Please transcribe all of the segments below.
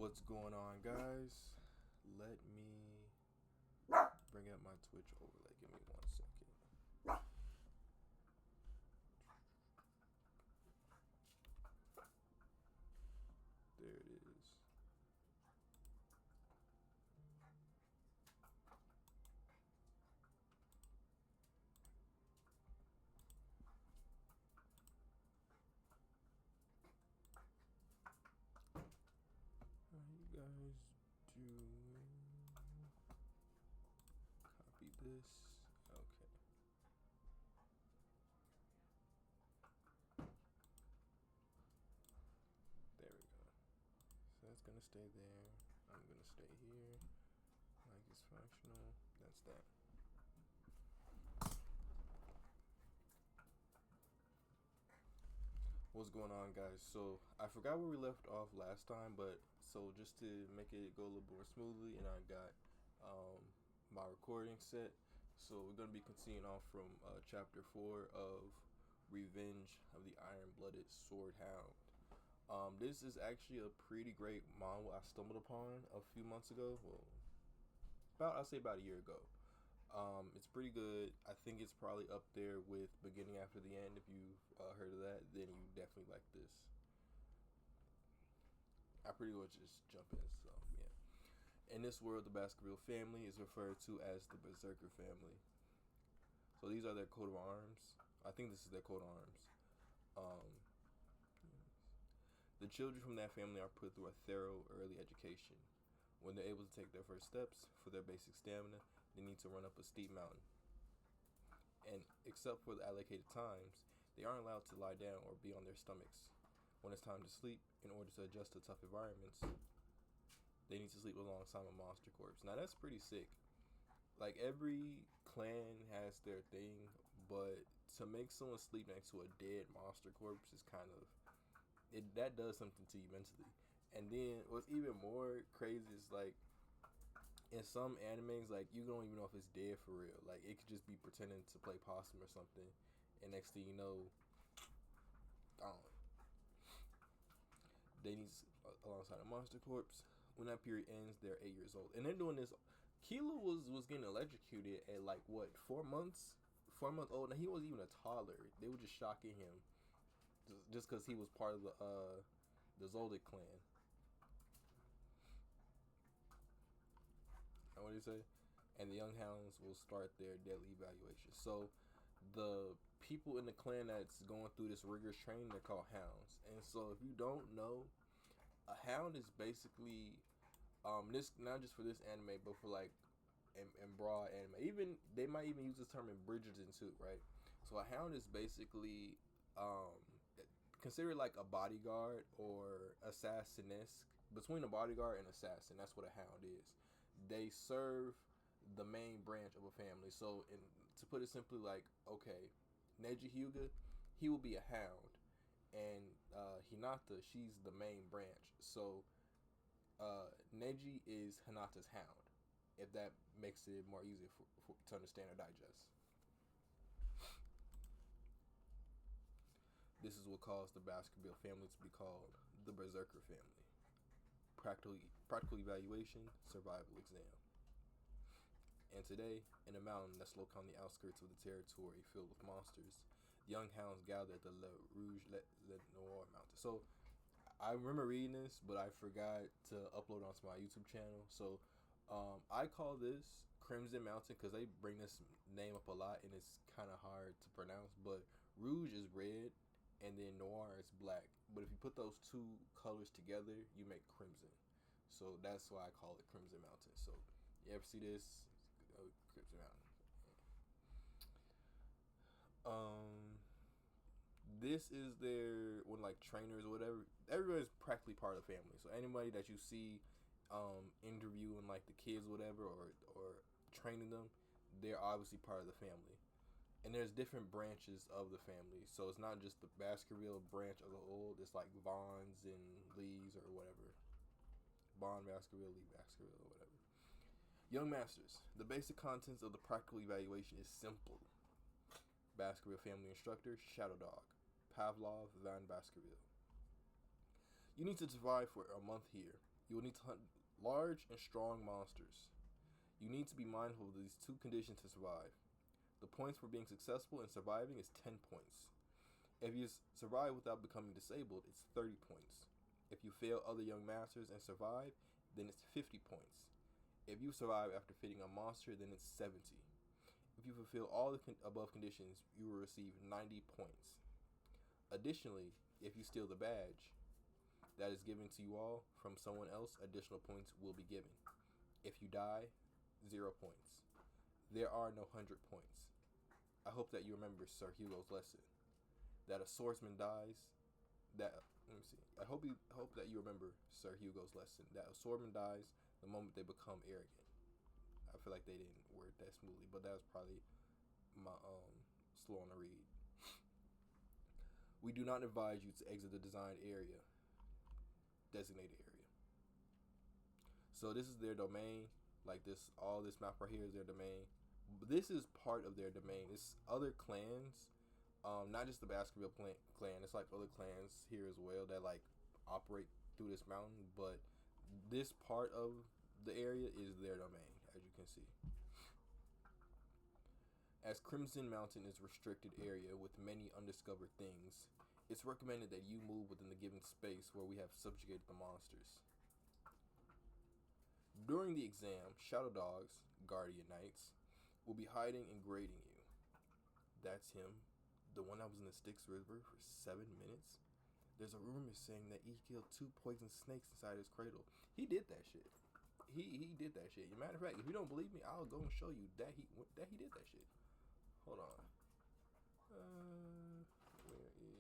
What's going on, guys? Let me bring up my Twitch overlay. Give me 1 second. There it is. How you guys doing? Copy this. Okay. There we go. So that's gonna stay there. I'm gonna stay here. Mic is functional. That's that. What's going on, guys? So I forgot where we left off last time, but so just to make it go a little more smoothly, and I got my recording set. So we're gonna be continuing off from chapter 4 of Revenge of the Iron-Blooded Sword Hound. This is actually a pretty great manga I stumbled upon a few months ago. Well, I'll say about a year ago. It's pretty good. I think it's probably up there with Beginning After the End. If you've heard of that, then you definitely like this. I pretty much just jump in. So yeah. In this world, the Baskerville family is referred to as the Berserker family. So these are their coat of arms. I think this is their coat of arms. The children from that family are put through a thorough early education. When they're able to take their first steps for their basic stamina, they need to run up a steep mountain. And except for the allocated times, they aren't allowed to lie down or be on their stomachs. When it's time to sleep, in order to adjust to tough environments, they need to sleep alongside a monster corpse. Now that's pretty sick. Like, every clan has their thing, but to make someone sleep next to a dead monster corpse is kind of, that does something to you mentally. And then what's even more crazy is, like, in some animes, like, you don't even know if it's dead for real. Like, it could just be pretending to play possum or something, and next thing you know, gone. They need alongside a monster corpse. When that period ends, they're 8 years old, and they're doing this. Kilo was getting electrocuted at, like, what, 4 months? 4 months old, and he wasn't even a toddler. They were just shocking him just because he was part of the Zoldyck clan. What do you say? And the young hounds will start their deadly evaluation. So the people in the clan that's going through this rigorous training, they're called hounds. And so if you don't know, a hound is basically this, not just for this anime, but for, like, in broad anime. Even they might even use this term in Bridgerton too, right? So a hound is basically considered like a bodyguard or assassin-esque, between a bodyguard and assassin. That's what a hound is. They serve the main branch of a family. So, to put it simply, like, okay, Neji Hyuga, he will be a hound, and Hinata, she's the main branch. So Neji is Hinata's hound, if that makes it more easy to understand or digest. This is what caused the Baskerville family to be called the Berserker family. Practical evaluation, survival exam. And today, in a mountain that's located on the outskirts of the territory filled with monsters, the young hounds gather at the Le Rouge Le Noir mountain. So, I remember reading this, but I forgot to upload it onto my YouTube channel. So, I call this Crimson Mountain because they bring this name up a lot, and it's kind of hard to pronounce. But Rouge is red, and then Noir is black. But if you put those two colors together, you make Crimson. So that's why I call it Crimson Mountain. So you ever see this? Crimson Mountain. This is their, when, like, trainers or whatever, everybody's practically part of the family. So anybody that you see interviewing, like, the kids or whatever, or training them, they're obviously part of the family. And there's different branches of the family. So it's not just the Baskerville branch as a whole. It's like Vaughn's and Lee's or whatever. Bond Baskerville, Lee Baskerville, or whatever. Young Masters. The basic contents of the practical evaluation is simple. Baskerville family instructor, Shadow Dog. Pavlov, Van Baskerville. You need to survive for a month here. You will need to hunt large and strong monsters. You need to be mindful of these two conditions to survive. The points for being successful in surviving is 10 points. If you survive without becoming disabled, it's 30 points. If you fail other young masters and survive, then it's 50 points. If you survive after defeating a monster, then it's 70. If you fulfill all the above conditions, you will receive 90 points. Additionally, if you steal the badge that is given to you all from someone else, additional points will be given. If you die, 0 points. There are no 100 points. I hope that you remember Sir Hugo's lesson. That a swordsman dies. I hope that you remember Sir Hugo's lesson. That a swordsman dies the moment they become arrogant. I feel like they didn't word that smoothly, but that was probably my slow on the read. We do not advise you to exit the designated area. So this is their domain. Like this, all this map right here is their domain. This is part of their domain. It's other clans, not just the Baskerville clan. It's like other clans here as well that like operate through this mountain. But this part of the area is their domain, as you can see. As Crimson Mountain is a restricted area with many undiscovered things, it's recommended that you move within the given space where we have subjugated the monsters. During the exam, Shadow Dogs, Guardian Knights, will be hiding and grading you. That's him, the one that was in the Styx River for 7 minutes. There's a rumor saying that he killed 2 poison snakes inside his cradle. He did that shit. He did that shit. As a matter of fact, if you don't believe me, I'll go and show you that he did that shit. Hold on. Where is... Let me see.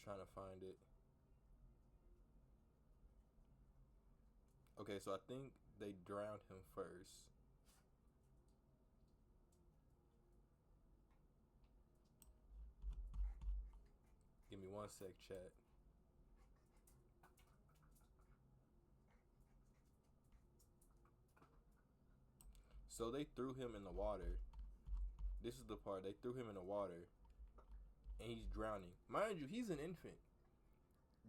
Trying to find it. Okay, so I think they drowned him first. Give me 1 sec, chat. So they threw him in the water. This is the part. They threw him in the water. And he's drowning. Mind you, he's an infant.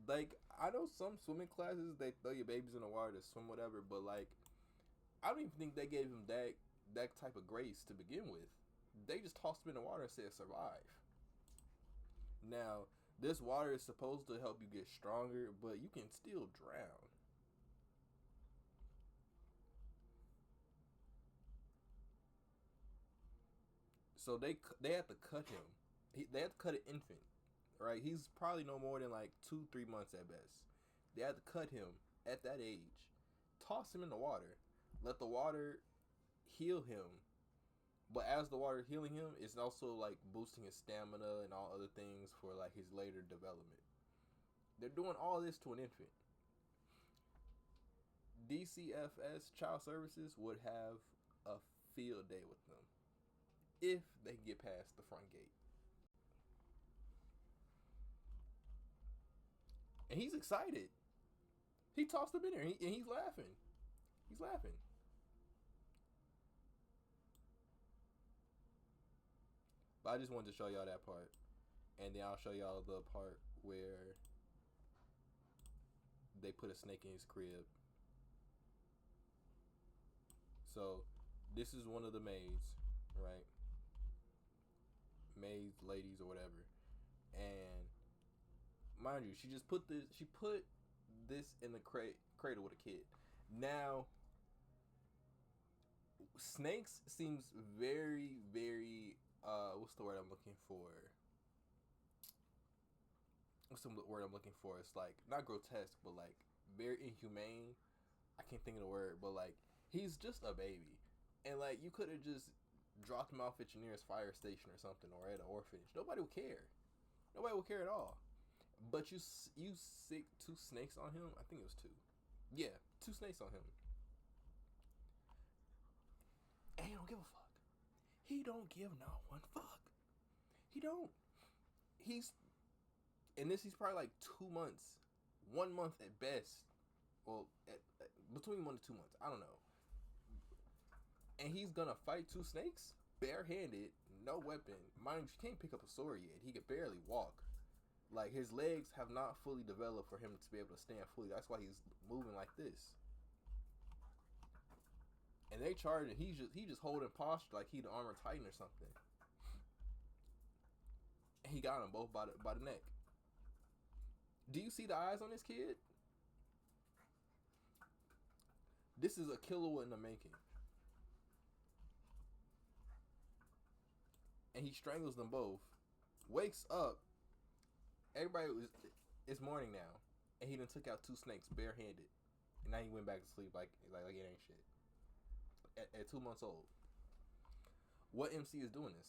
Like, I know some swimming classes, they throw your babies in the water to swim, whatever. But, like, I don't even think they gave him that type of grace to begin with. They just tossed him in the water and said survive. Now, this water is supposed to help you get stronger, but you can still drown. So they had to cut him. They had to cut an infant, right? He's probably no more than like 2-3 months at best. They had to cut him at that age, toss him in the water, let the water heal him. But as the water healing him, it's also like boosting his stamina and all other things for like his later development. They're doing all this to an infant. DCFS Child Services would have a field day with them if they can get past the front gate. And he's excited. He tossed him in there and he's laughing. He's laughing. But I just wanted to show y'all that part. And then I'll show y'all the part where they put a snake in his crib. So, this is one of the maids, right? Maids, ladies, or whatever. And mind you, she put this in the cradle with a kid. Now, snakes seems very, very what's the word I'm looking for? What's the word I'm looking for? It's like not grotesque, but like very inhumane. I can't think of the word, but like he's just a baby, and like you could have just dropped him off at your nearest fire station or something, or at an orphanage. Nobody would care. Nobody would care at all. But you sick 2 snakes on him. I think it was 2. Yeah, 2 snakes on him. And he don't give a fuck. He don't give no one fuck. He don't. He's and this he's probably like 2 months, 1 month at best. Well, between 1 to 2 months, I don't know. And he's gonna fight 2 snakes barehanded, no weapon. Mind you, he can't pick up a sword yet. He could barely walk. Like his legs have not fully developed for him to be able to stand fully. That's why he's moving like this. And they charge him. He just holding posture like he the armor titan or something. And he got them both by the neck. Do you see the eyes on this kid? This is a killer in the making. And he strangles them both. Wakes up. It's morning now. And he done took out 2 snakes barehanded. And now he went back to sleep like it ain't shit. At 2 months old. What MC is doing this?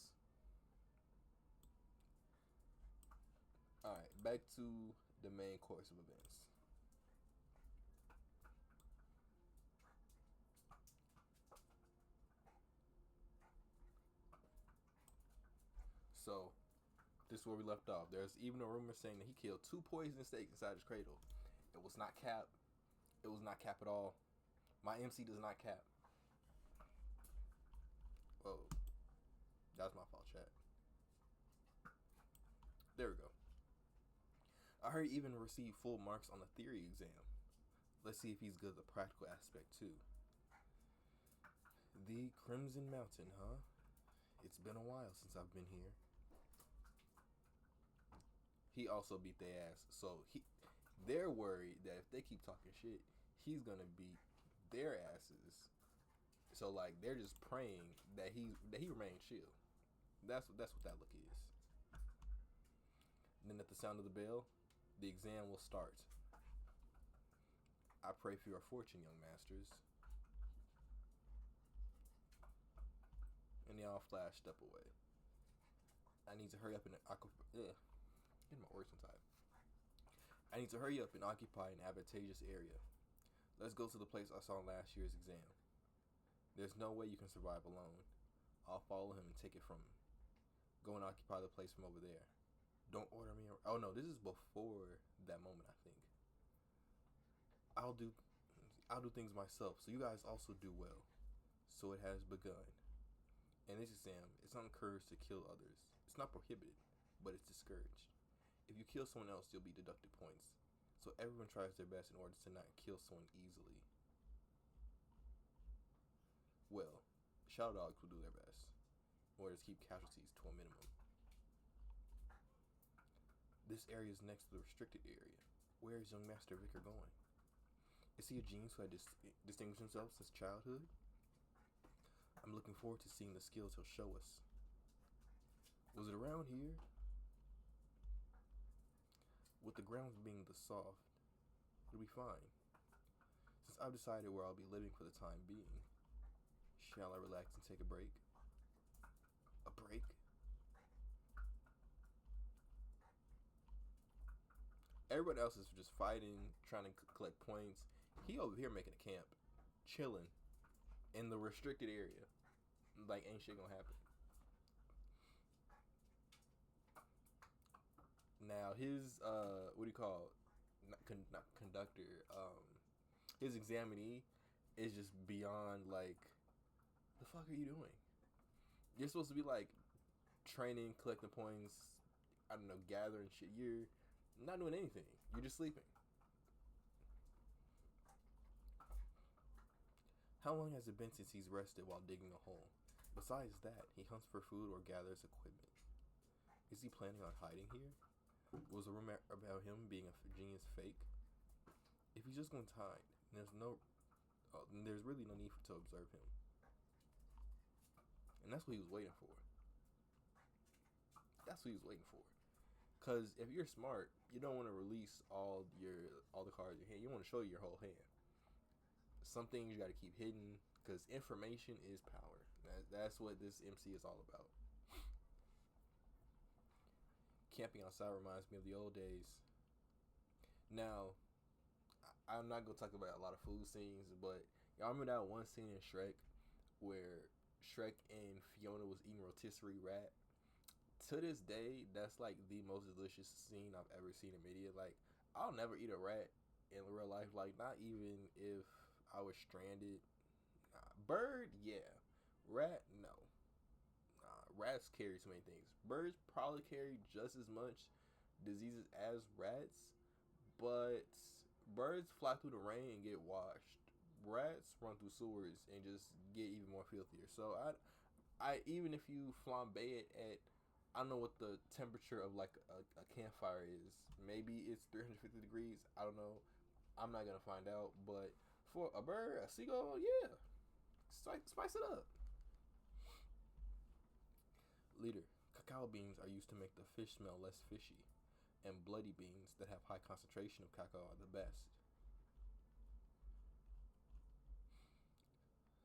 Alright, back to the main course of events. So, this is where we left off. There's even a rumor saying that he killed 2 poisonous snakes inside his cradle. It was not cap. It was not cap at all. My MC does not cap. Oh, that was my fault, chat. There we go. I heard he even received full marks on the theory exam. Let's see if he's good at the practical aspect too. The Crimson Mountain, huh? It's been a while since I've been here. He also beat their ass, so they're worried that if they keep talking shit, he's gonna beat their asses. So like they're just praying that he remains chill. That's what that look is. And then at the sound of the bell, the exam will start. I pray for your fortune, young masters. And they all flash step away. I need to hurry up and get my words on time. I need to hurry up and occupy an advantageous area. Let's go to the place I saw in last year's exam. There's no way you can survive alone. I'll follow him and take it from him. Go and occupy the place from over there. Don't order me. Oh no, this is before that moment, I think. I'll do things myself, so you guys also do well. So it has begun. In this exam, it's not encouraged to kill others. It's not prohibited, but it's discouraged. If you kill someone else, you'll be deducted points. So everyone tries their best in order to not kill someone easily. Well, shadow dogs will do their best in order to keep casualties to a minimum. This area is next to the restricted area. Where is young Master Vicar going? Is he a genius who had distinguished himself since childhood? I'm looking forward to seeing the skills he'll show us. Was it around here? With the grounds being the soft, it'll be fine. Since I've decided where I'll be living for the time being, shall I relax and take a break? A break? Everybody else is just fighting, trying to collect points. He over here making a camp, chilling in the restricted area. Like ain't shit gonna happen. Now his what do you call it? Not conductor, his examinee is just beyond like, the fuck are you doing? You're supposed to be like training, collecting points, I don't know, gathering shit. You're not doing anything. You're just sleeping. How long has it been since he's rested while digging a hole? Besides that, he hunts for food or gathers equipment. Is he planning on hiding here? Was a rumor about him being a genius fake? If he's just going to hide, there's really no need to observe him. And that's what he was waiting for. That's what he was waiting for. Because if you're smart, you don't want to release all the cards in your hand. You want to show your whole hand. Some things you got to keep hidden because information is power. That's what this MC is all about. Camping outside reminds me of the old days. Now, I'm not gonna talk about a lot of food scenes, but y'all remember that one scene in Shrek where Shrek and Fiona was eating rotisserie rat? To this day, that's like the most delicious scene I've ever seen in media. Like, I'll never eat a rat in real life. Like, not even if I was stranded. Nah. Bird, yeah. Rat, no. Rats carry so many things. Birds probably carry just as much diseases as rats, but birds fly through the rain and get washed. Rats run through sewers and just get even more filthier. So I even if you flambe it at, I don't know what the temperature of like a campfire is. Maybe it's 350 degrees. I don't know. I'm not gonna find out. But for a bird, a seagull, yeah, spice it up. Leader, cacao beans are used to make the fish smell less fishy, and bloody beans that have high concentration of cacao are the best.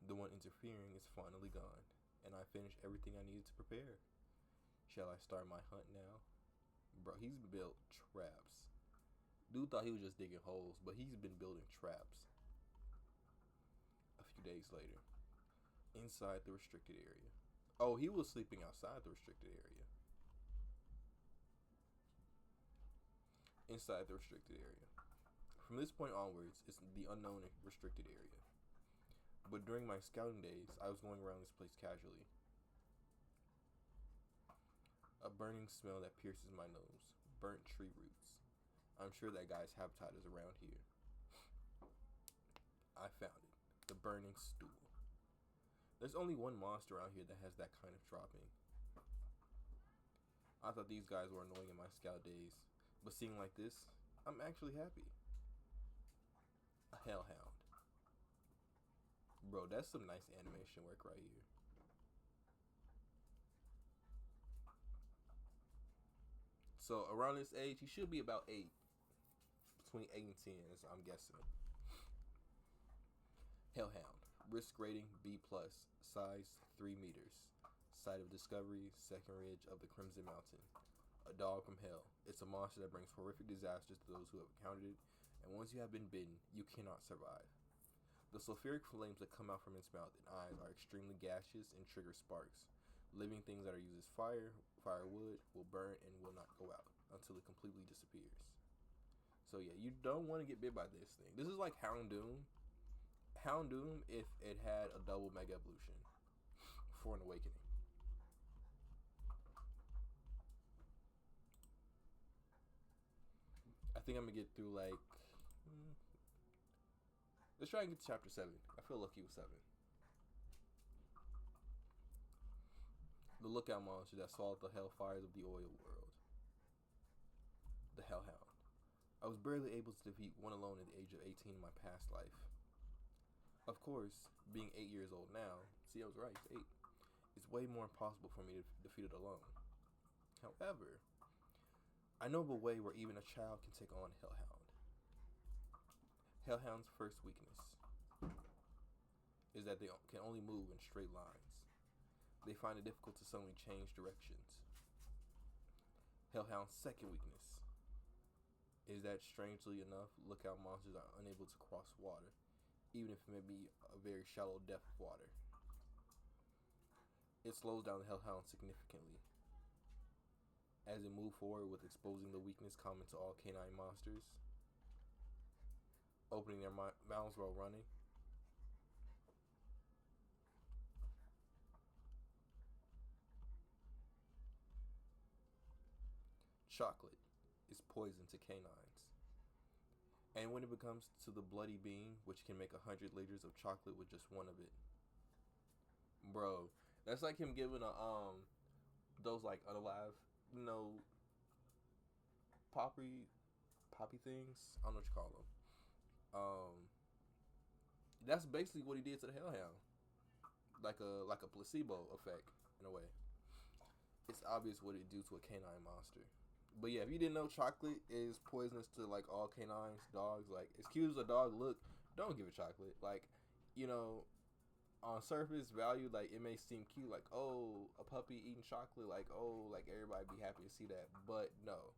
The one interfering is finally gone, and I finished everything I needed to prepare. Shall I start my hunt now? Bro, he's built traps. Dude thought he was just digging holes, but he's been building traps. A few days later, inside the restricted area. Oh, he was sleeping outside the restricted area. Inside the restricted area. From this point onwards, it's the unknown restricted area. But during my scouting days, I was going around this place casually. A burning smell that pierces my nose. Burnt tree roots. I'm sure that guy's habitat is around here. I found it. The burning stool. There's only one monster around here that has that kind of dropping. I thought these guys were annoying in my scout days, but seeing like this, I'm actually happy. A hellhound. Bro, that's some nice animation work right here. So around this age, he should be about 8. Between 8 and 10, I'm guessing. Hellhound. Risk rating B+, size 3 meters. Site of discovery, second ridge of the Crimson Mountain. A dog from hell. It's a monster that brings horrific disasters to those who have encountered it, and once you have been bitten, you cannot survive. The sulfuric flames that come out from its mouth and eyes are extremely gaseous and trigger sparks. Living things that are used as firewood, will burn and will not go out until it completely disappears. So yeah, you don't want to get bit by this thing. This is like Hound. Houndoom if it had a double mega evolution for an awakening. I think I'm gonna get through like let's try and get to chapter 7. I feel lucky with 7. The lookout monster that swallowed the hellfires of the oil world. The Hellhound. I was barely able to defeat one alone at the age of 18 in my past life. Of course, being 8 years old now, see I was right, it's 8. It's way more impossible for me to defeat it alone. However, I know of a way where even a child can take on Hellhound. Hellhound's first weakness is that they can only move in straight lines. They find it difficult to suddenly change directions. Hellhound's second weakness is that, strangely enough, lookout monsters are unable to cross water, even if it may be a very shallow depth of water. It slows down the Hellhound significantly as it moves forward with exposing the weakness common to all canine monsters, opening their mouths while running. Chocolate is poison to canines. And when it becomes to the bloody bean, which can make 100 liters of chocolate with just one of it. Bro, that's like him giving those like unalive, poppy things. I don't know what you call them. That's basically what he did to the Hellhound. Like a placebo effect in a way. It's obvious what it do to a canine monster. But yeah, if you didn't know, chocolate is poisonous to like all canines, dogs. Like, as cute as a dog look, don't give it chocolate. Like, on surface value, like, it may seem cute, like, oh, a puppy eating chocolate, like, oh, like, everybody be happy to see that. But no,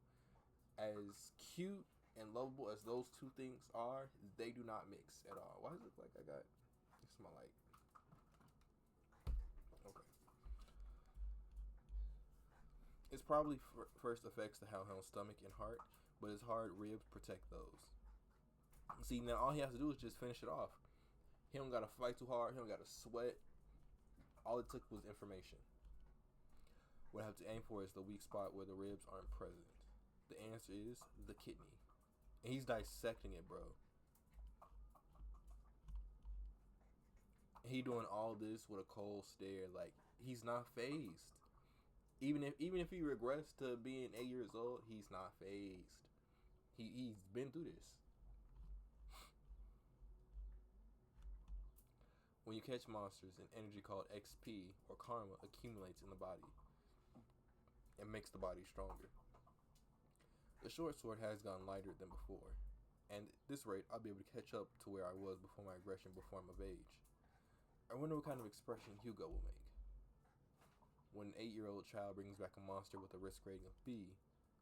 as cute and lovable as those two things are, they do not mix at all. Why does it look like I got? It's my light. Okay. It's probably first affects the hellhound's stomach and heart, but his hard ribs protect those. See, now all he has to do is just finish it off. He don't gotta fight too hard. He don't gotta sweat. All it took was information. What I have to aim for is the weak spot where the ribs aren't present. The answer is the kidney. And he's dissecting it, bro. He doing all this with a cold stare, like he's not phased. Even if he regrets to being 8 years old, he's not phased. He's been through this. When you catch monsters, an energy called XP or karma accumulates in the body and makes the body stronger. The short sword has gone lighter than before, and at this rate, I'll be able to catch up to where I was before my aggression before I'm of age. I wonder what kind of expression Hugo will make. When an 8-year-old child brings back a monster with a risk rating of B,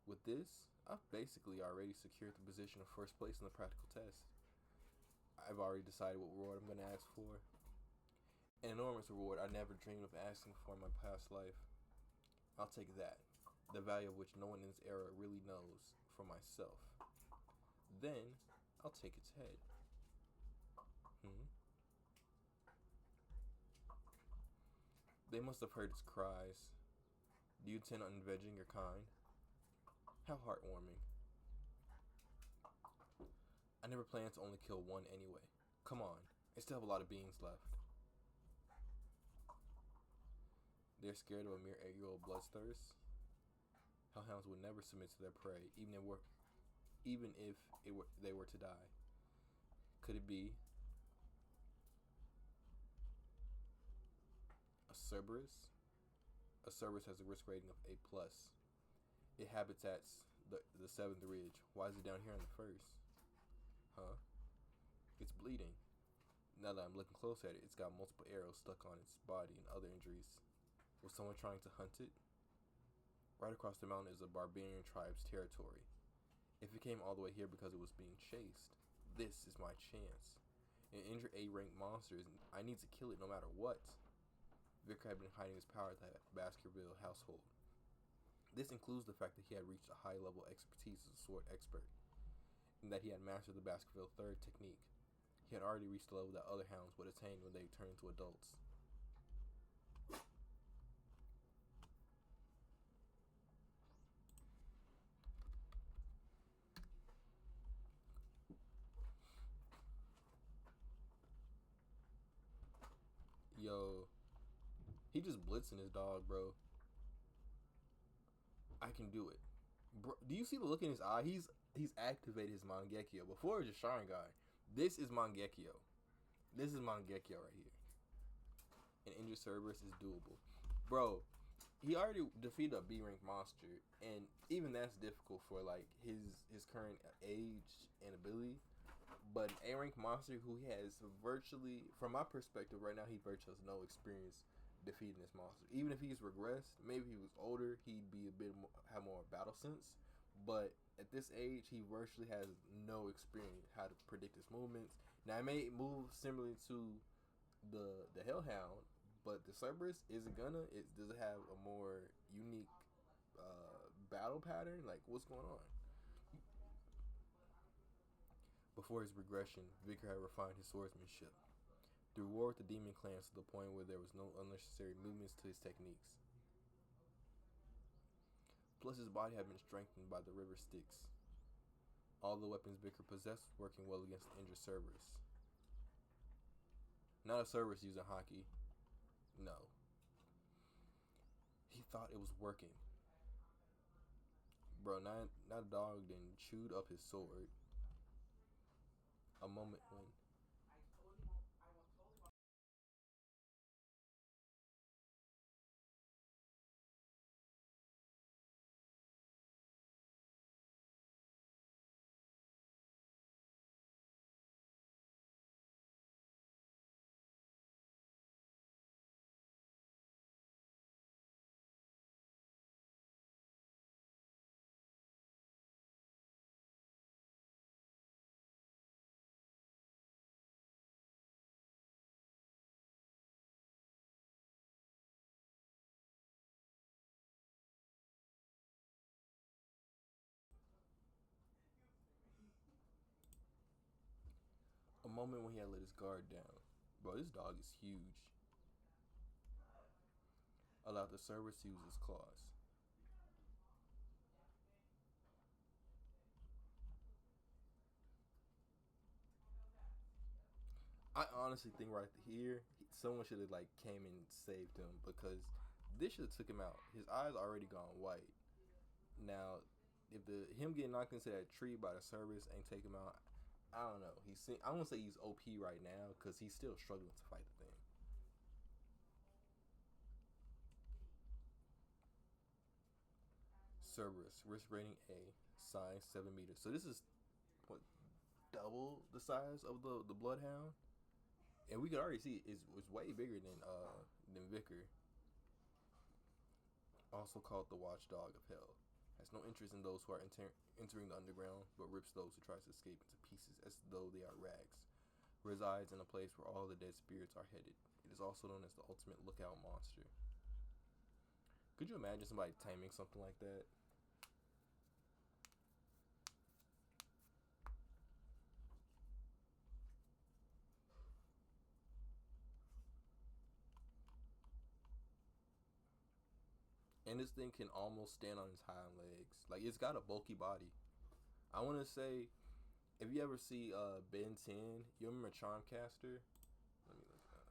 with this, I've basically already secured the position of first place in the practical test. I've already decided what reward I'm going to ask for. An enormous reward I never dreamed of asking for in my past life. I'll take that, the value of which no one in this era really knows, for myself. Then, I'll take its head. They must have heard its cries. Do you intend on avenging your kind? How heartwarming. I never planned to only kill one anyway. Come on, I still have a lot of beings left. They're scared of a mere 8-year-old bloodthirst. Hellhounds would never submit to their prey, even if they were to die. Could it be a Cerberus? A Cerberus has a risk rating of A+. It habitats the 7th ridge. Why is it down here on the 1st? Huh? It's bleeding. Now that I'm looking close at it, it's got multiple arrows stuck on its body and other injuries. Was someone trying to hunt it? Right across the mountain is a barbarian tribe's territory. If it came all the way here because it was being chased, this is my chance. An injured A-rank monster, I need to kill it no matter what. Vicar had been hiding his power at the Baskerville household. This includes the fact that he had reached a high level of expertise as a sword expert, and that he had mastered the Baskerville third technique. He had already reached the level that other hounds would attain when they turned into adults. Yo, he just blitzing his dog, bro. I can do it. Bro, do you see the look in his eye? He's activated his Mangekyo. Before it was just Sharingan. This is Mangekyo. This is Mangekyo right here. An injured Cerberus is doable. Bro, he already defeated a B-rank monster, and even that's difficult for like his current age and ability. But an A-rank monster who has virtually, from my perspective right now, he virtually has no experience defeating this monster. Even if he's regressed, maybe if he was older, he'd be a bit more, have more battle sense. But at this age, he virtually has no experience how to predict his movements. Now, it may move similarly to the Hellhound, but the Cerberus isn't gonna. Does it have a more unique battle pattern? Like, what's going on? Before his regression, Vicar had refined his swordsmanship. Through war with the demon clans to the point where there was no unnecessary movements to his techniques. Plus, his body had been strengthened by the river Styx. All the weapons Vicar possessed working well against the injured Cerberus. Not a Cerberus using hockey. No. He thought it was working. Bro, not a dog then chewed up his sword. A moment when moment when he had let his guard down. Bro, this dog is huge. Allowed the Cerberus to use his claws. I honestly think right here, someone should have like came and saved him because this should have took him out. His eyes already gone white. Now, if him getting knocked into that tree by the Cerberus ain't take him out, I don't know. I won't say he's OP right now because he's still struggling to fight the thing. Cerberus, risk rating A, size 7 meters. So this is what, double the size of the Bloodhound, and we could already see it's way bigger than Vicar. Also called the Watchdog of Hell, has no interest in those who are entering the underground, but rips those who tries to escape into pieces as though they are rags. Resides in a place where all the dead spirits are headed. It is also known as the ultimate lookout monster. Could you imagine somebody taming something like that? And this thing can almost stand on its hind legs. Like, it's got a bulky body. I want to say, if you ever see Ben 10, you remember Charmcaster? Let me look at that.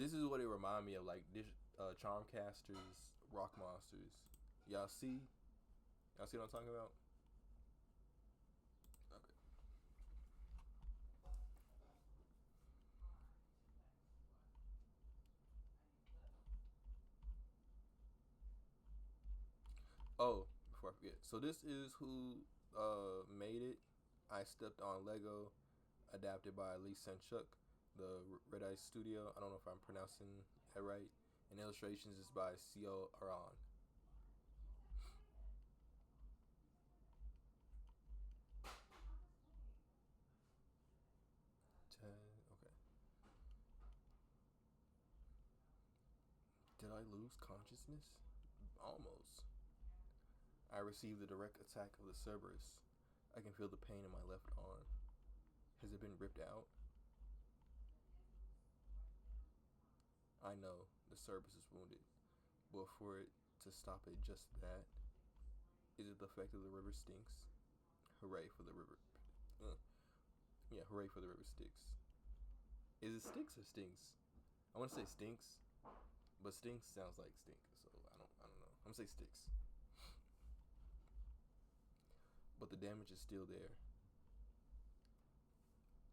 This is what it reminded me of, like this Charmcaster's rock monsters. Y'all see? Y'all see what I'm talking about? Okay. Oh, before I forget. So this is who made it. I Stepped on Lego, adapted by Lee Senchuk, the Red Eye Studio. I don't know if I'm pronouncing it right. And illustrations is by C.O. Aran. Okay. Did I lose consciousness? Almost. I received the direct attack of the Cerberus. I can feel the pain in my left arm. Has it been ripped out? I know the Cerberus is wounded, but for it to stop it just that, is it the effect of the river stinks? Hooray for the river. Yeah, hooray for the river Styx. Is it Styx or stinks? I want to say stinks, but stinks sounds like stink, so I don't know. I'm gonna say Styx. But the damage is still there.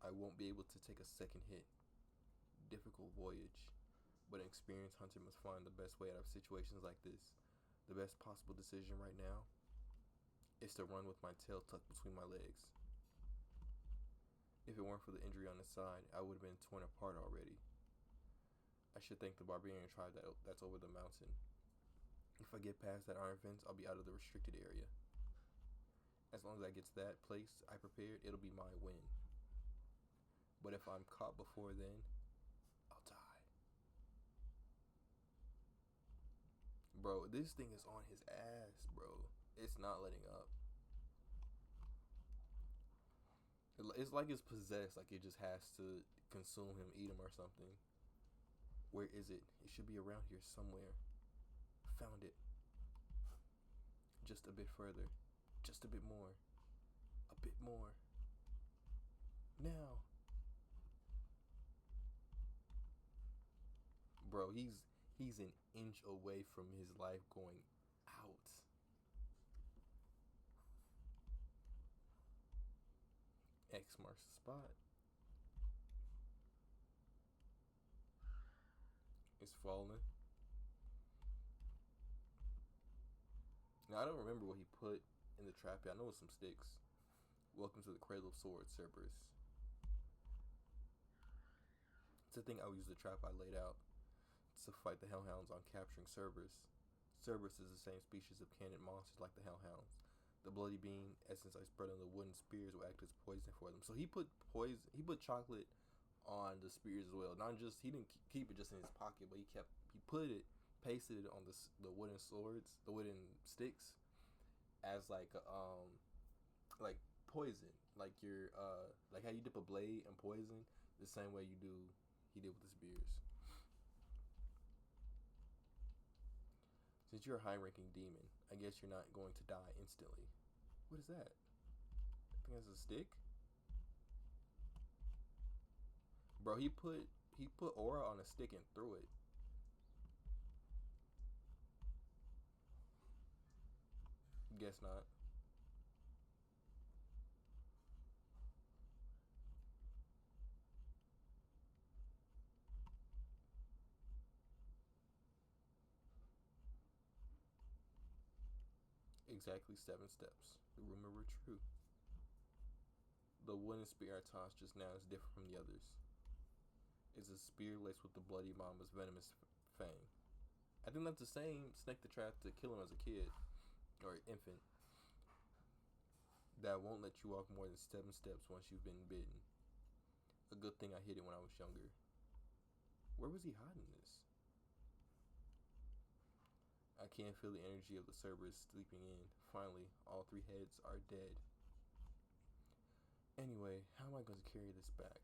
I won't be able to take a second hit. Difficult voyage, but an experienced hunter must find the best way out of situations like this. The best possible decision right now is to run with my tail tucked between my legs. If it weren't for the injury on the side, I would have been torn apart already. I should thank the barbarian tribe that's over the mountain. If I get past that iron fence, I'll be out of the restricted area. As long as I get to that place I prepared, it'll be my win. But if I'm caught before then, I'll die. Bro, this thing is on his ass, bro. It's not letting up. It's like it's possessed, like it just has to consume him, eat him or something. Where is it? It should be around here somewhere. Found it. Just a bit further. Just a bit more. A bit more. Now. Bro, he's an inch away from his life going out. X marks the spot. It's falling. Now I don't remember what he put in the trap. I know it's some sticks. Welcome to the Cradle of Swords, Cerberus. It's a thing I'll use the trap I laid out to fight the Hellhounds on capturing Cerberus. Cerberus is the same species of canid monsters like the Hellhounds. The bloody bean essence I spread on the wooden spears will act as poison for them. So he put poison. He put chocolate on the spears as well. Not just he didn't keep it just in his pocket, but he put it, pasted it on the wooden swords, the wooden sticks, as like poison, like your like how you dip a blade in poison, the same way he did with the spears. Since you're a high-ranking demon, I guess you're not going to die instantly. What is that? I think that's a stick. Bro, he put aura on a stick and threw it. Guess not. Exactly 7 steps. The rumor were true. The wooden spear I tossed just now is different from the others. It's a spear laced with the bloody mama's venomous fang. I think that's the same snake that tried to kill him as a kid or infant. That won't let you walk more than 7 steps once you've been bitten. A good thing I hid it when I was younger. Where was he hiding this? I can't feel the energy of the Cerberus sleeping in. Finally, all 3 heads are dead. Anyway, how am I going to carry this back?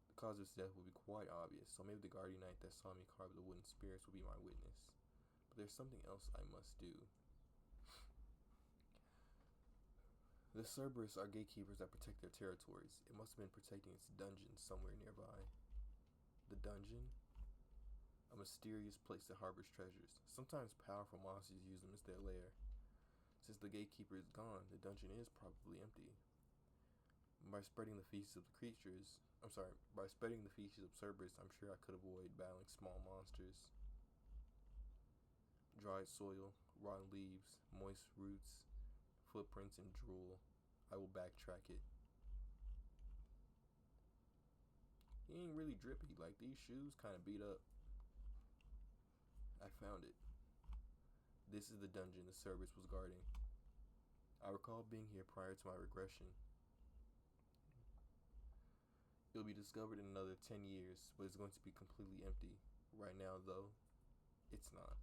The cause of his death will be quite obvious, so maybe the guardian knight that saw me carve the wooden spears will be my witness. But there's something else I must do. The Cerberus are gatekeepers that protect their territories. It must have been protecting its dungeon somewhere nearby. The dungeon? A mysterious place that harbors treasures. Sometimes powerful monsters use them as their lair. Since the gatekeeper is gone, the dungeon is probably empty. By spreading the feces of Cerberus, I'm sure I could avoid battling small monsters. Dried soil, rotten leaves, moist roots, footprints, and drool. I will backtrack it. He ain't really drippy, like these shoes kind of beat up. I found it. This is the dungeon the Cerberus was guarding. I recall being here prior to my regression. It'll be discovered in another 10 years, but it's going to be completely empty. Right now, though, it's not.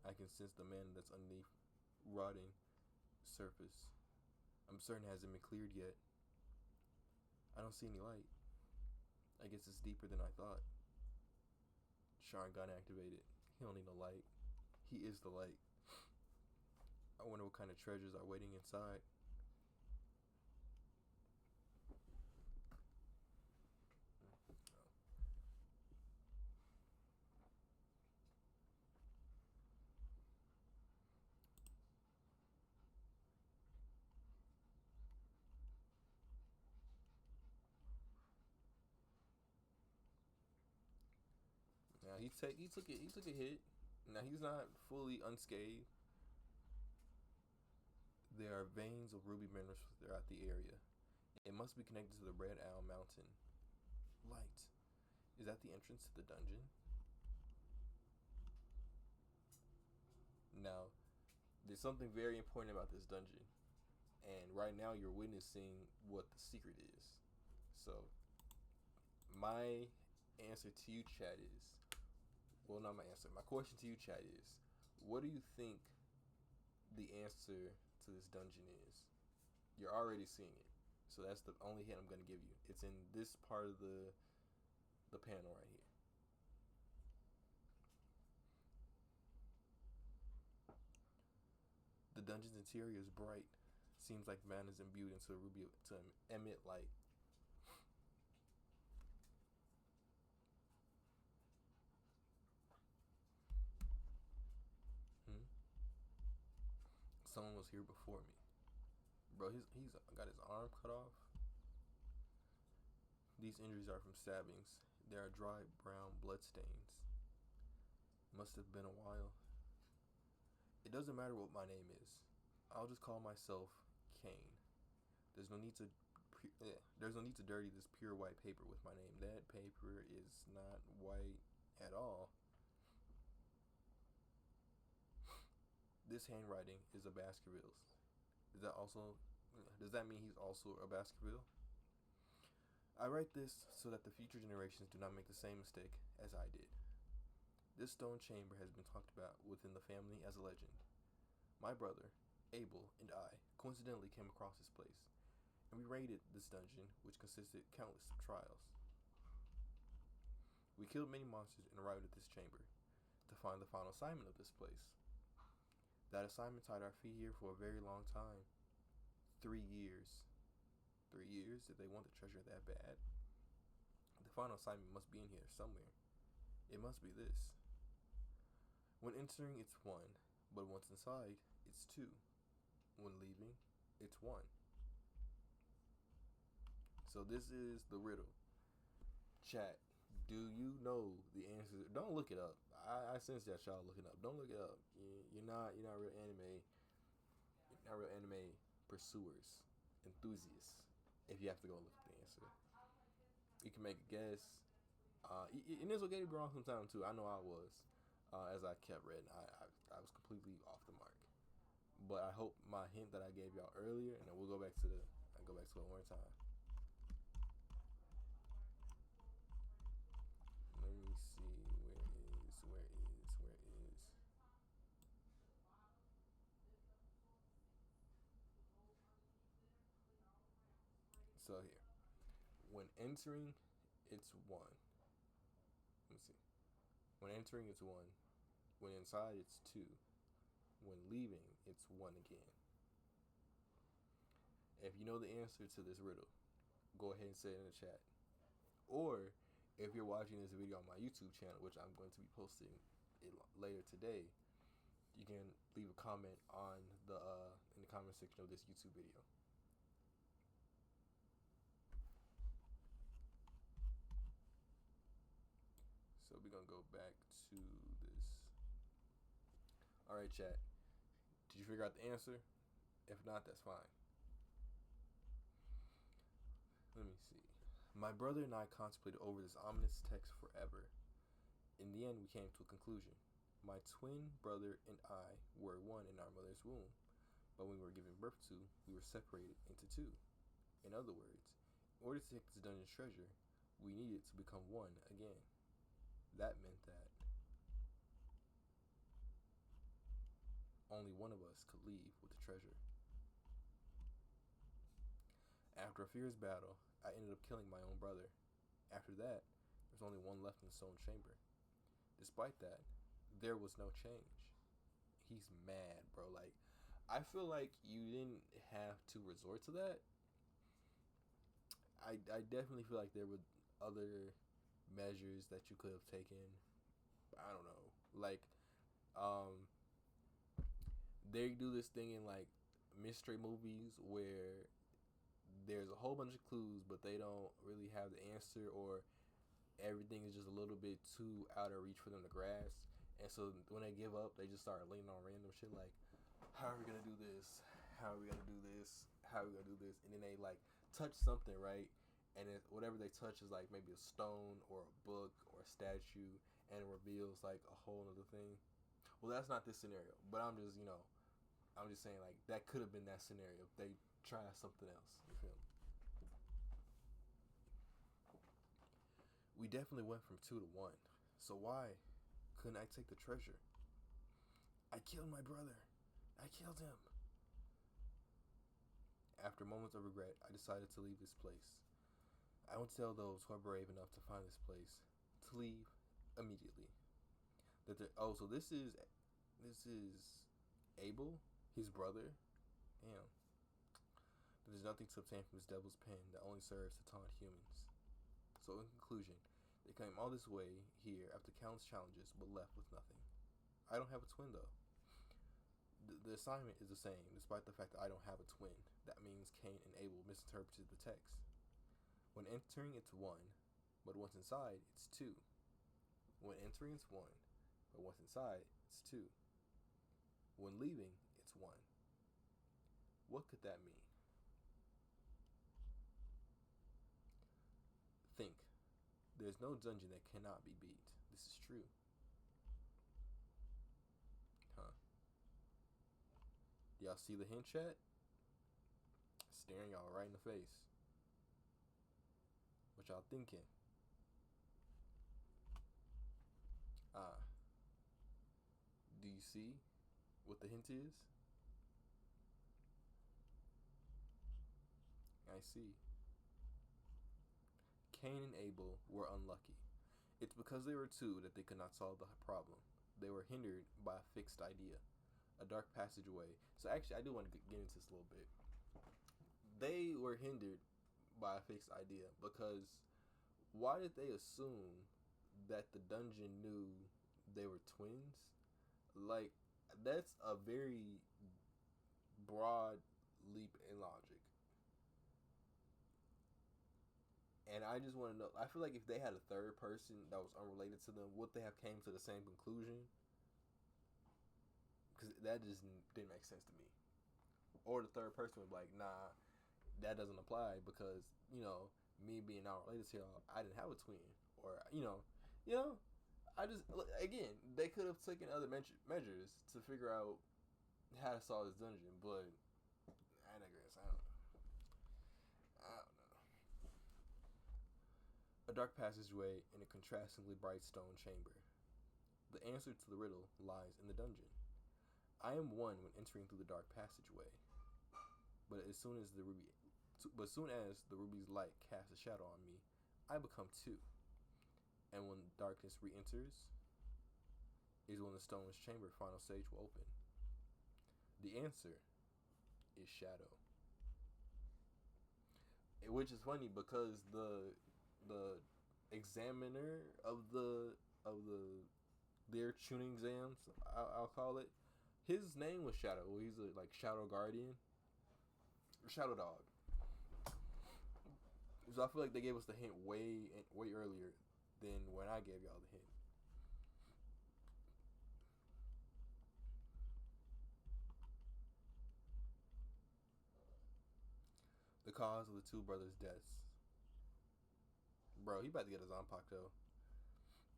I can sense the man that's underneath, rotting surface. I'm certain it hasn't been cleared yet. I don't see any light. I guess it's deeper than I thought. Sharingan activated. He don't need no light. He is the light. I wonder what kind of treasures are waiting inside. Now he took a hit. Now he's not fully unscathed. There are veins of ruby minerals throughout the area. It must be connected to the Red Owl Mountain. Light. Is that the entrance to the dungeon? Now, there's something very important about this dungeon. And right now you're witnessing what the secret is. So, my answer to you, chat, is... Well, not my answer. My question to you, chat, is... What do you think the answer to this dungeon is? You're already seeing it. So that's the only hint I'm going to give you. It's in this part of the panel right here. The dungeon's interior is bright. Seems like man is imbued into a ruby to emit light. Someone was here before me. Bro, he's got his arm cut off. These injuries are from stabbings. There are dry brown blood stains. Must have been a while. It doesn't matter what my name is. I'll just call myself Kane. There's no need to dirty this pure white paper with my name. That paper is not white at all. This handwriting is a Baskervilles. Does that mean he's also a Baskerville? I write this so that the future generations do not make the same mistake as I did. This stone chamber has been talked about within the family as a legend. My brother, Abel, and I coincidentally came across this place, and we raided this dungeon, which consisted countless trials. We killed many monsters and arrived at this chamber to find the final assignment of this place. That assignment tied our feet here for a very long time. 3 years. 3 years? Did they want the treasure that bad? The final assignment must be in here somewhere. It must be this. When entering, it's 1, but once inside, it's 2. When leaving, it's 1. So this is the riddle. Chat, do you know the answer? Don't look it up. I sense that y'all looking up. Don't look it up. You're not real anime. You're not real anime pursuers, enthusiasts. If you have to go look at the answer, you can make a guess. And it's okay to be wrong sometimes too. I know I was. As I kept reading, I was completely off the mark. But I hope my hint that I gave y'all earlier, and then we'll go back to it one more time. Let me see, where is. So here, when entering, it's 1. Let me see. When entering, it's 1. When inside, it's 2. When leaving, it's 1 again. If you know the answer to this riddle, go ahead and say it in the chat. Or if you're watching this video on my YouTube channel, which I'm going to be posting it later today, you can leave a comment on in the comment section of this YouTube video. So we're gonna go back to this. Alright, chat. Did you figure out the answer? If not, that's fine. Let me see. My brother and I contemplated over this ominous text forever. In the end, we came to a conclusion. My twin brother and I were 1 in our mother's womb, but when we were given birth to, we were separated into 2. In other words, in order to take this dungeon's treasure, we needed to become 1 again. That meant that only one of us could leave with the treasure. After a fierce battle, I ended up killing my own brother. After that, there's only 1 left in the stone chamber. Despite that, there was no change. He's mad, bro. Like, I feel like you didn't have to resort to that. I definitely feel like there were other measures that you could have taken. I don't know. Like, they do this thing in like mystery movies where there's a whole bunch of clues, but they don't really have the answer, or everything is just a little bit too out of reach for them to grasp. And so when they give up, they just start leaning on random shit like, how are we gonna do this? How are we gonna do this? How are we gonna do this? And then they like touch something, right? And whatever they touch is like maybe a stone or a book or a statue, and it reveals like a whole other thing. Well, that's not this scenario, but I'm just saying like that could have been that scenario if they try something else. You feel me? We definitely went from 2 to 1. So why couldn't I take the treasure? I killed my brother. I killed him. After moments of regret, I decided to leave this place. I want to tell those who are brave enough to find this place to leave immediately. So this is Abel, his brother. Damn. There's nothing to obtain from this devil's pen that only serves to taunt humans. So in conclusion, they came all this way here after countless challenges, but left with nothing. I don't have a twin though. The assignment is the same, despite the fact that I don't have a twin. That means Cain and Abel misinterpreted the text. When entering, it's 1, but once inside, it's 2. When entering, it's 1, but once inside, it's 2. When leaving, it's 1. What could that mean? Think. There's no dungeon that cannot be beat. This is true. Huh. Y'all see the hint, chat? Staring y'all right in the face. What y'all thinking? Ah, do you see what the hint is? I see. Cain and Abel were unlucky. It's because they were two that they could not solve the problem. They were hindered by a fixed idea, a dark passageway. So actually, I do want to get into this a little bit. They were hindered by a fixed idea because why did they assume that the dungeon knew they were twins? Like, that's a very broad leap in logic. And I just want to know. I feel like if they had a third person that was unrelated to them, would they have came to the same conclusion? Because that just didn't make sense to me. Or the third person would be like, nah, that doesn't apply because me being not related to y'all, I didn't have a twin, or I just again they could have taken other measures to figure out how to solve this dungeon, but I digress. I don't know. A dark passageway in a contrastingly bright stone chamber. The answer to the riddle lies in the dungeon. I am one when entering through the dark passageway, but as soon as the ruby's light casts a shadow on me, I become two. And when darkness re-enters, is when the stone's chamber final stage will open. The answer is shadow. Which is funny because the examiner of their tuning exams, I'll call it, his name was Shadow. He's like Shadow Guardian or Shadow Dog. So I feel like they gave us the hint way earlier than when I gave y'all the hint. The cause of the two brothers' deaths. Bro, he about to get his Zonpak though.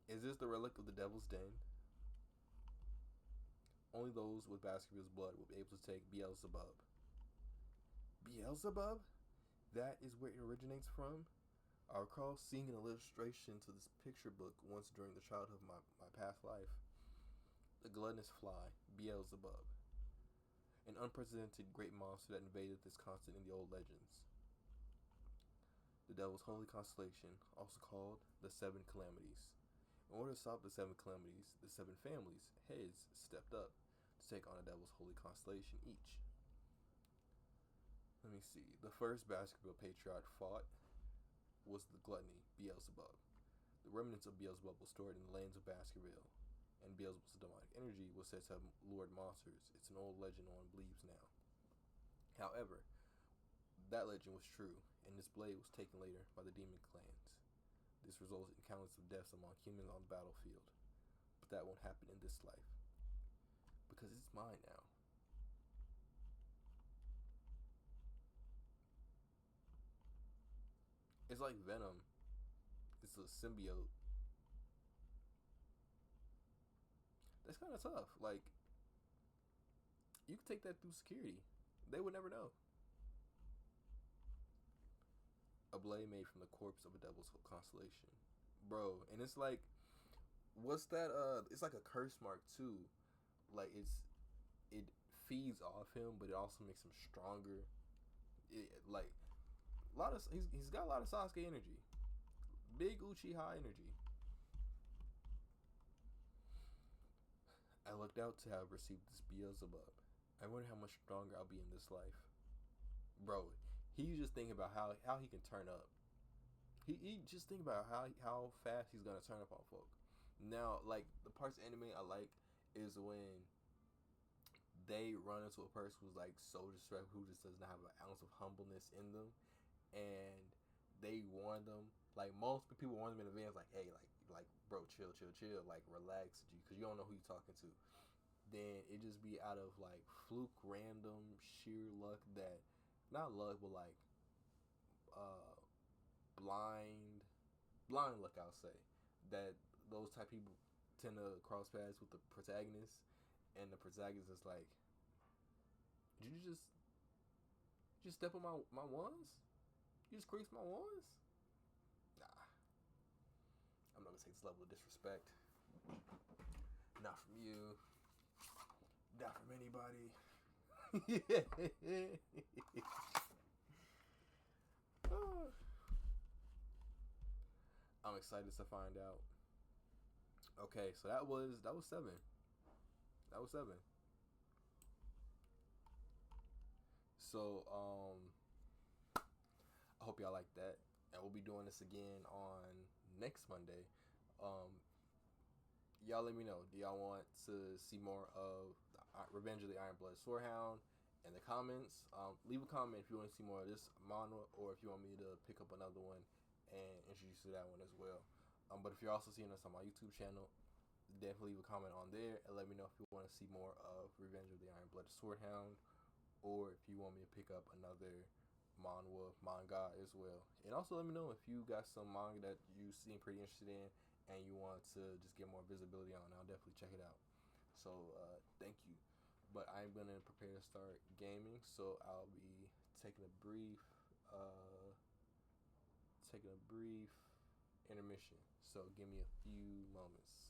Is this the relic of the Devil's Den? Only those with Baskerville's blood will be able to take Beelzebub. Beelzebub? That is where it originates from? I recall seeing an illustration to this picture book once during the childhood of my past life. The gluttonous fly, Beelzebub. An unprecedented great monster that invaded this continent in the old legends. The devil's holy constellation, also called the Seven Calamities. In order to stop the seven calamities, the seven families, heads, stepped up to take on the devil's holy constellation each. Let me see. The first Baskerville patriarch fought was the gluttony, Beelzebub. The remnants of Beelzebub were stored in the lands of Baskerville, and Beelzebub's demonic energy was said to have lured monsters. It's an old legend no one believes now. However, that legend was true, and this blade was taken later by the demon clans. This resulted in countless of deaths among humans on the battlefield. But that won't happen in this life, because it's mine now. It's like Venom. It's a symbiote. That's kind of tough. Like, you could take that through security. They would never know. A blade made from the corpse of a devil's constellation. Bro, and it's like, what's that? It's like a curse mark too. Like, it feeds off him, but it also makes him stronger. Like, he's got a lot of Sasuke energy. Big Uchiha energy. I looked out to have received this Beelzebub. I wonder how much stronger I'll be in this life. Bro, he's just thinking about how he can turn up. He just think about how fast he's gonna turn up on folk. Now, like, the parts of anime I like is when they run into a person who's like so disrespectful, who just does not have an ounce of humbleness in them, and they warn them. Like, most people warn them in advance, like, hey, like bro, chill, like, relax, because you don't know who you're talking to. Then it just be out of like fluke, random, sheer luck that, not luck, but like blind luck, I'll say, that those type of people tend to cross paths with the protagonist, and the protagonist is like, did you just step on my wands? You just crease my wands? Nah, take this level of disrespect. Not from you. Not from anybody. I'm excited to find out. Okay, so that was 7. That was 7. So I hope y'all like that, and we'll be doing this again on next Monday. Y'all let me know. Do y'all want to see more of Revenge of the Iron Blood Swordhound in the comments? Leave a comment if you want to see more of this manga, or if you want me to pick up another one and introduce you to that one as well. But if you're also seeing us on my YouTube channel, definitely leave a comment on there and let me know if you want to see more of Revenge of the Iron Blood Swordhound, or if you want me to pick up another manga as well. And also let me know if you got some manga that you seem pretty interested in and you want to just get more visibility on. I'll definitely check it out. So thank you. But I'm gonna prepare to start gaming, so I'll be taking a brief intermission. So give me a few moments.